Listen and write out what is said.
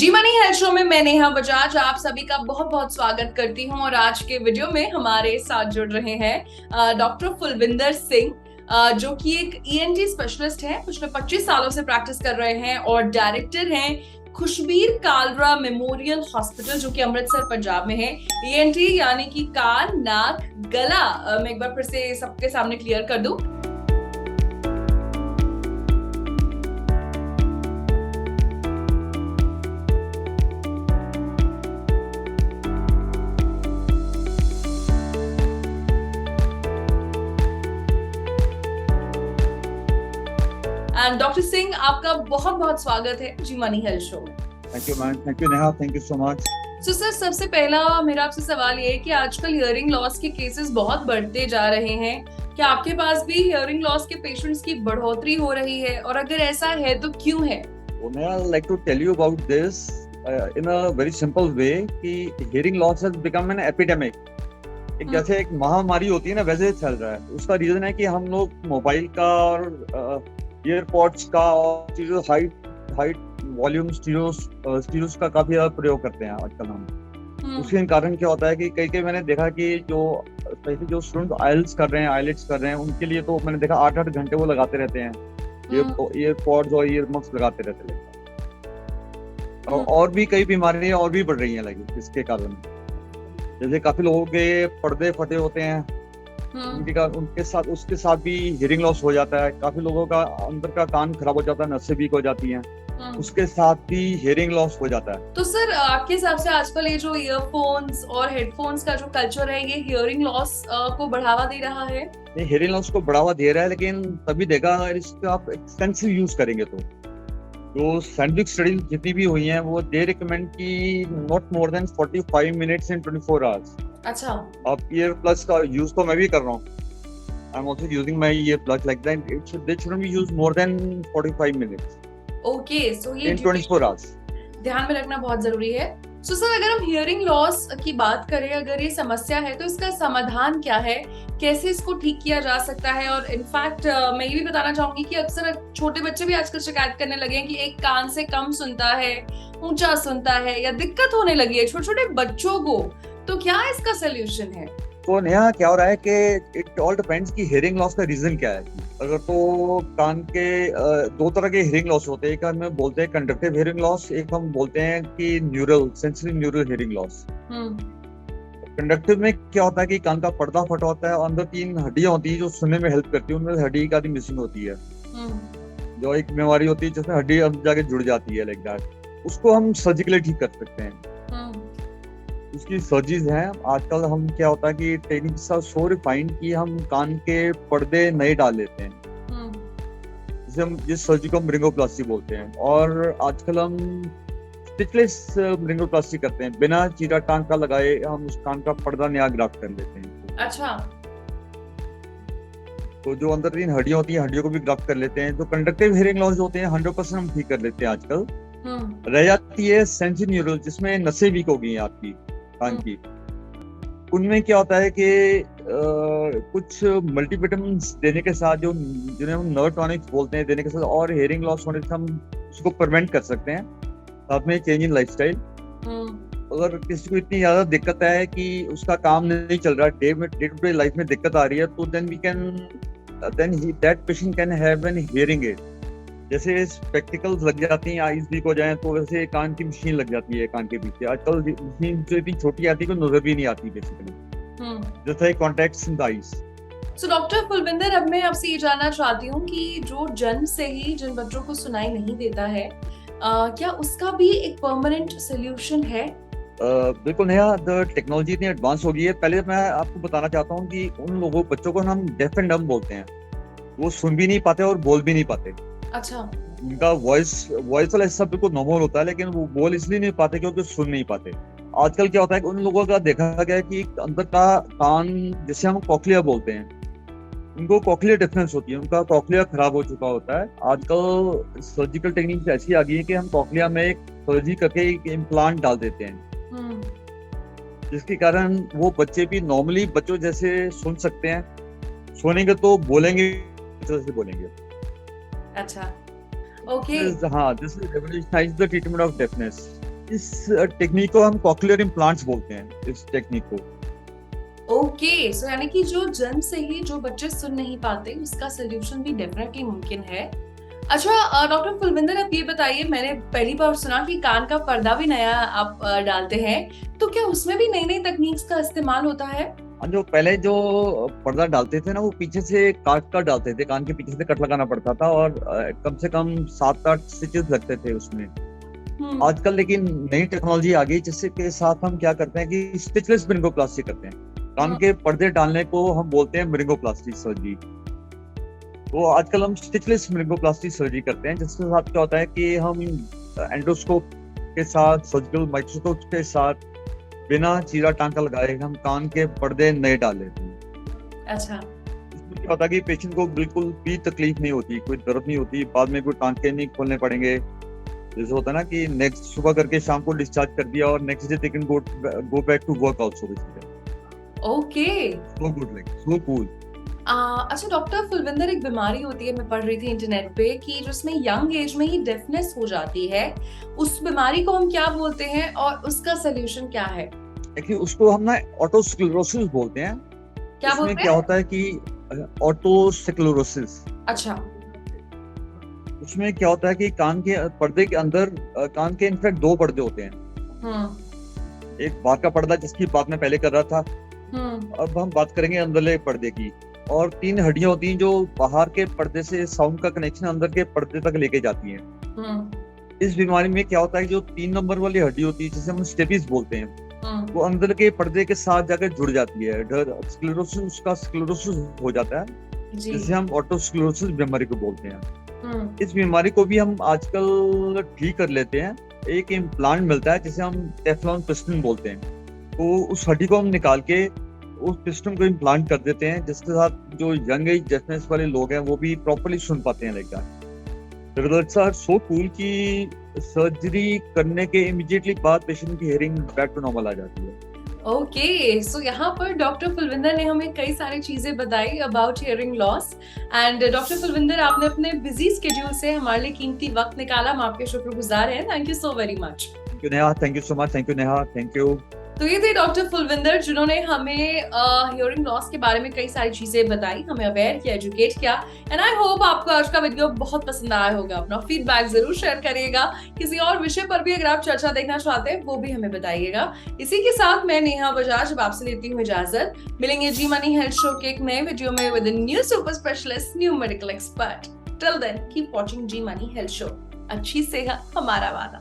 जी money health show में मैं नेहा बजाज आप सभी का बहुत बहुत स्वागत करती हूं। और आज के वीडियो में हमारे साथ जुड़ रहे हैं डॉक्टर फुलविंदर सिंह, जो कि एक ईएनटी स्पेशलिस्ट है। पिछले 25 सालों से प्रैक्टिस कर रहे हैं और डायरेक्टर हैं खुशबीर कालरा मेमोरियल हॉस्पिटल, जो कि अमृतसर पंजाब में है। ईएनटी यानी कि कान नाक गला। मैं एक बार फिर से सबके सामने क्लियर कर दूं। एंड डॉक्टर सिंह, आपका बहुत बहुत स्वागत है जी मनी हेल्थ शो में। Thank you ma'am, thank you Neha, thank you so much. So sir, सबसे पहला मेरा आपसे सवाल ये है कि आजकल हियरिंग लॉस के केसेस बहुत बढ़ते जा रहे हैं। क्या आपके पास भी हियरिंग लॉस के पेशेंट्स की बढ़ोतरी हो रही है, और अगर ऐसा है तो क्यों है? I'd like to tell you about this in a very simple way कि hearing loss has become an epidemic। एक जैसे एक महामारी होती है ना, वैसे चल रहा है। उसका रीजन है कि हम लोग मोबाइल का और ईयरपॉड्स का और चीजों हाई वॉल्यूम स्टीरियोस का काफी ज्यादा प्रयोग करते हैं आजकल हम। उसके कारण क्या होता है कि कई मैंने देखा कि जो स्टूडेंट आइल्स कर रहे हैं, आइलेट्स कर रहे हैं, उनके लिए तो मैंने देखा 8-8 घंटे वो लगाते रहते हैं, ईयरपॉड्स और ईयरमफ्स लगाते रहते हैं। और भी कई बीमारियां और भी बढ़ रही हैं लगी इसके कारण। जैसे काफी लोगों के पर्दे फटे होते हैं, उसके साथ भी हियरिंग लॉस हो जाता है। काफी लोगों का अंदर का कान खराब हो जाता है, नसें वीक हो जाती हैं, उसके साथ भी हियरिंग लॉस हो जाता है। तो सर, आपके हिसाब से आजकल ये जो ईयरफोन्स और हेडफोन्स का जो कल्चर है, ये हियरिंग लॉस को बढ़ावा दे रहा है? ये हियरिंग लॉस को बढ़ावा दे रहा है, लेकिन तभी देगा अगर इसका आप एक्सटेंसिव यूज करेंगे तो। जो साइंटिफिक स्टडीज जितनी भी हुई हैं वो दे रिकमेंड कि not more than 45 minutes in 24 hours. अच्छा। अब ईयर प्लस का यूज तो मैं भी कर रहा हूँ। I am also using my ear plus like that. They shouldn't be used more than 45 minutes okay, so ये इन 24 आवर्स ध्यान में रखना बहुत जरूरी है। सो सर, अगर हम हियरिंग लॉस की बात करें, अगर ये समस्या है तो इसका समाधान क्या है? कैसे इसको ठीक किया जा सकता है? और इनफैक्ट मैं ये भी बताना चाहूंगी कि अक्सर छोटे बच्चे भी आजकल शिकायत करने लगे हैं कि एक कान से कम सुनता है, ऊंचा सुनता है, या दिक्कत होने लगी है छोटे छोटे बच्चों को। तो क्या इसका सोल्यूशन है? तो नया क्या हो रहा है कि इट ऑल डिपेंड्स कि हियरिंग लॉस का रीजन क्या है। अगर तो कान के दो तरह के हियरिंग लॉस होते हैं। एक हम बोलते हैं कंडक्टिव हियरिंग लॉस, एक हम बोलते हैं कि sensory neural hearing loss. Conductive में क्या होता है कि कान का पर्दा फटा होता है और अंदर 3 हड्डियां होती है जो सुनने में हेल्प करती है। उनमें हड्डी का मिसिंग होती है, जो एक बीमारी होती है जिसमें हड्डी अब जाके जुड़ जाती है, लाइक दैट। उसको हम सर्जिकली ठीक कर सकते हैं। उसकी सर्जरीज हैं आजकल। हम क्या होता है कि टेक्निक सो रिफाइंड कि हम कान के पर्दे नए डाल लेते हैं, जिस सर्जरी को हम रिंगोप्लास्टी बोलते हैं। और आजकल हम स्टिचलेस रिंगोप्लास्टी करते हैं, बिना चीरा टांग का लगाए हम उस कान का पर्दा नया ग्राफ्ट कर लेते हैं। अच्छा। तो जो अंदर 3 हड्डियां होती हैं, हड्डियों को भी ग्राफ्ट कर लेते हैं। तो कंडक्टिव हियरिंग लॉस होते हैं 100% हम ठीक कर लेते हैं आजकल। रह जाती है सेंसरी न्यूरल, जिसमें नसें वीक हो गई हैं आपकी कान की। उनमें क्या होता है कि कुछ मल्टीविटामिन्स देने के साथ, जिन्हें हम नर्व टॉनिक्स बोलते हैं, देने के साथ और हियरिंग लॉस होने से हम उसको प्रिवेंट कर सकते हैं। साथ में चेंज इन लाइफस्टाइल। अगर किसी को इतनी ज्यादा दिक्कत है कि उसका काम नहीं चल रहा, डे टू डे लाइफ में दिक्कत आ रही है, तो that patient can have an hearing aid. जैसे स्पेक्टिकल्स लग जाती हैं, आईज वीक हो जाए, तो वैसे कान की मशीन लग जाती है कान के पीछे। आजकल मशीन जो इतनी छोटी आती है, नजर भी नहीं आती बेसिकली, जैसे contacts in the eyes. So doctor Fulvinder, अब मैं आपसे ये जानना चाहती हूँ कि जो जन्म से ही जिन बच्चों को सुनाई नहीं देता है, क्या उसका भी एक परमानेंट सोल्यूशन है? बिल्कुल नया, टेक्नोलॉजी इतनी एडवांस हो गई है। पहले मैं आपको बताना चाहता हूँ कि उन बच्चों को हम डेफ एंड डम्ब बोलते हैं। वो सुन भी नहीं पाते और बोल भी नहीं पाते। अच्छा। उनका वॉइस वाला हिस्सा बिल्कुल नॉर्मल होता है, लेकिन वो बोल इसलिए नहीं पाते क्योंकि सुन नहीं पाते। आजकल क्या होता है कि उन लोगों का देखा गया है कि अंदर का कान, जिसे हम कॉक्लिया बोलते हैं, उनको कॉक्लियर डिफरेंस होती है, उनका कॉक्लिया खराब हो चुका होता है। आजकल सर्जिकल टेक्निक ऐसी आ गई है कि हम कॉक्लिया में एक सर्जरी करके एक इम्प्लांट डाल देते हैं, जिसके कारण वो बच्चे भी नॉर्मली बच्चों जैसे सुन सकते हैं। सुनेंगे तो बोलेंगे, जैसे बोलेंगे। अच्छा, ओके। हाँ, this is revolutionise the treatment of deafness. इस टेक्निक को हम कॉक्लियर इम्प्लांट्स बोलते हैं, इस टेक्निक को। ओके, सो यानी कि जो जन्म से ही जो बच्चे सुन नहीं पाते उसका सोल्यूशन भी डेफिनेटली मुमकिन है। अच्छा डॉक्टर फुलविंदर, आप ये बताइए, मैंने पहली बार सुना कि कान का पर्दा भी नया आप डालते हैं, तो क्या उसमें भी नई नई तकनीक्स का इस्तेमाल होता है? जो पहले जो पर्दा डालते थे ना, वो पीछे से काट कर डालते थे, कान के पीछे से कट लगाना पड़ता था और कम से कम 7-8 स्टिचेस लगते थे उसमें। आजकल लेकिन नई टेक्नोलॉजी आ गई, जिससे के साथ हम क्या करते हैं कि स्टिचलेस ब्रिंगोप्लास्टी करते हैं। कान के पर्दे डालने को हम बोलते हैं ब्रिंगोप्लास्टी सर्जरी। तो आजकल हम स्टिचलेस ब्रिंगोप्लास्टी सर्जरी करते हैं, जिसके साथ क्या होता है कि हम एंडोस्कोप के साथ, सर्जिकल माइक्रोस्कोप के साथ, बिना चीरा टांका लगाए हम कान के पर्दे नए डाल लेते हैं। अच्छा। इसमें क्या होता है कि पेशेंट को बिल्कुल भी तकलीफ नहीं होती, कोई दर्द नहीं होती, बाद में कोई टांके नहीं खोलने पड़ेंगे। जैसे होता है ना कि नेक्स्ट सुबह करके शाम को डिस्चार्ज कर दिया और next day they can go back to work also. Okay, so good, like so cool. अच्छा डॉक्टर फुलविंदर, एक बीमारी होती है, मैं पढ़ रही थी इंटरनेट पे, कि जिसमें यंग एज में ही डेफनेस हो जाती है, उस बीमारी को हम क्या बोलते हैं और उसका सोल्यूशन क्या है? देखिए, उसको हम ना ऑटोस्क्लेरोसिस बोलते हैं। क्या बोलते क्या हैं? होता है कि ऑटोस्क्लेरोसिस, अच्छा। उसमें क्या होता है कि कान के पर्दे के अंदर, कान के इनफैक्ट 2 पर्दे होते हैं। एक बाहर का पर्दा, जिसकी बात मैं पहले कर रहा था, अब हम बात करेंगे अंदरले पर्दे की। और 3 हड्डियां होती हैं जो बाहर के पर्दे से साउंड का कनेक्शन अंदर के पर्दे तक लेके जाती हैं। इस बीमारी में क्या होता है, जो 3 नंबर वाली हड्डी होती है, जिसे हम स्टेपिस बोलते हैं, वो अंदर के पर्दे के साथ जाकर जुड़ जाती है। स्क्लेरोसिस, उसका स्क्लेरोसिस हो जाता है, जिसे हम ऑटोस्क्लेरोसिस बीमारी को बोलते हैं। इस बीमारी को भी हम आजकल ठीक कर लेते हैं। एक इम्प्लांट मिलता है जिसे हम टेफ्लॉन पिस्टन बोलते हैं। तो उस हड्डी को हम निकाल के उस पिस्टन को इम्प्लांट कर देते हैं, जिसके साथ जो यंग एज डेफनेस वाले लोग हैं वो भी प्रॉपर्ली सुन पाते हैं। Like that the results are so cool कि सर्जरी करने के इमीडिएटली बाद पेशेंट की हियरिंग बैक टू नॉर्मल आ जाती है। ओके, सो यहाँ पर डॉक्टर फुलविंदर ने हमें कई सारी चीजें बताई about hearing loss. And doctor Fulvinder, आपने अपने बिजी स्केड्यूल से हमारे लिए कीमती वक्त निकाला, हम आपके शुक्रगुजार हैं। Thank you so very much. Thank you Neha, thank you so much, thank you Neha, thank you. तो ये थे डॉक्टर फुलविंदर, जिन्होंने हमें हियरिंग लॉस के बारे में कई सारी चीजें बताई, हमें अवेयर किया, एजुकेट किया। एंड आई होप आपको आज का वीडियो बहुत पसंद आया होगा। अपना फीडबैक जरूर शेयर करिएगा। किसी और विषय पर भी अगर आप चर्चा देखना चाहते हैं वो भी हमें बताइएगा। इसी के साथ मैं नेहा बजाज अब आपसे लेती हूँ इजाजत। मिलेंगे जी मनी हेल्थ शो के एक नए वीडियो में with new super specialist, new medical expert. Till then keep watching Zee money health show. अच्छी सेहत हमारा वादा।